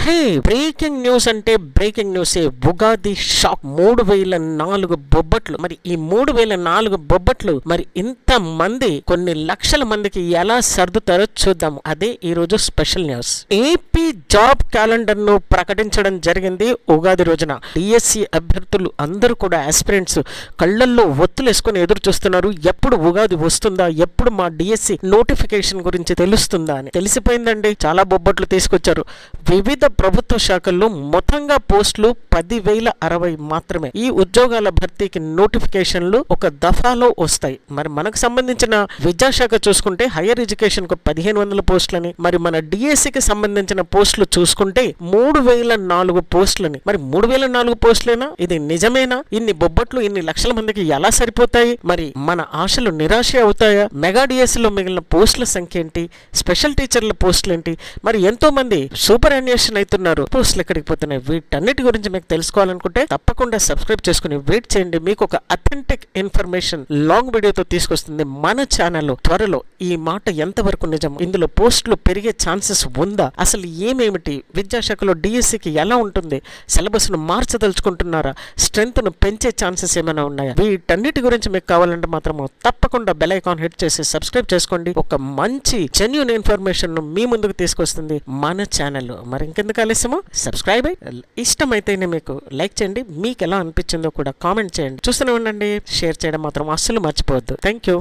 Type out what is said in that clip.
హే, breaking news అంటే breaking news. Ugadi shock. 3004 బొబ్బట్లు. మరి ఈ 3004 బొబ్బట్లు మరి ఇంత మంది, కొన్ని లక్షల మందికి ఎలా సర్దుతారో చూద్దాము. అదే ఈ రోజు special news. AP job calendar ను ప్రకటించడం జరిగింది ఉగాది రోజున. డిఎస్సి అభ్యర్థులు అందరూ కూడా ఆస్పిరెంట్స్ కళ్ళల్లో ఒత్తులేసుకుని ఎదురు చూస్తున్నారు. ఎప్పుడు ఉగాది వస్తుందా, ఎప్పుడు మా డిఎస్సి నోటిఫికేషన్ గురించి తెలుస్తుందా అని. తెలిసిపోయిందండి, చాలా బొబ్బట్లు తీసుకొచ్చారు. వివిధ ప్రభుత్వ శాఖల్లో మొత్తంగా పోస్టులు 10,060 మాత్రమే. ఈ ఉద్యోగాల భర్తీకి నోటిఫికేషన్లు ఒక దఫాలో వస్తాయి. మరి మనకు సంబంధించిన విద్యాశాఖ చూసుకుంటే హైయర్ ఎడ్యుకేషన్ కు 1500 పోస్టులని, మరి మన డిఎస్సికి సంబంధించిన పోస్టులు చూసుకుంటే 3004 పోస్టులని. మరి 3004 పోస్టులేనా? ఇది నిజమేనా? ఇన్ని బొబ్బట్లు ఇన్ని లక్షల మందికి ఎలా సరిపోతాయి? మరి మన ఆశలు నిరాశ అవుతాయా? మెగా డిఎస్సిలో మిగిలిన పోస్టుల సంఖ్య ఏంటి? స్పెషల్ టీచర్ల పోస్టులు ఏంటి? మరి ఎంతో మంది సూపర్ అన్వేషణ అవుతున్నారు, పోస్టులు ఎక్కడికి పోతున్నాయి? వీటన్నిటి గురించి మీకు తెలుసుకోవాలనుకుంటే తప్పకుండా సబ్స్క్రైబ్ చేసుకుని వెయిట్ చేయండి. మీకు ఒక అథెంటిక్ ఇన్ఫర్మేషన్ లాంగ్ వీడియోతో తీసుకొస్తుంది మన ఛానల్లో త్వరలో. ఈ మాట ఎంతవరకు నిజం? ఇందులో పోస్టులు పెరిగే ఛాన్సెస్ ఉందా? అసలు ఏమేమిటి? విద్యాశాఖలో డిఎస్సికి ఎలా ఉంటుంది? సిలబస్ ను మార్చదలుచుకుంటున్నారా? స్ట్రెంత్ ను పెంచే ఛాన్సెస్ ఏమైనా ఉన్నాయా? వీటన్నిటి గురించి మీకు కావాలంటే మాత్రము తప్పకుండా బెల్ ఐకాన్ హిట్ చేసి సబ్స్క్రైబ్ చేసుకోండి. ఒక మంచి జెన్యూన్ ఇన్ఫర్మేషన్ ను మీ ముందుకు తీసుకొస్తుంది మన ఛానల్. మరి ఇంకెందుకు ఆలస్యము? సబ్స్క్రైబ్ అయ్యి ఇష్టమైతేనే మీకు లైక్ చేయండి. మీకు ఎలా అనిపించిందో కూడా కామెంట్ చేయండి. చూస్తూనే ఉండండి. షేర్ చేయడం మాత్రం అస్సలు మర్చిపోవద్దు. Thank you.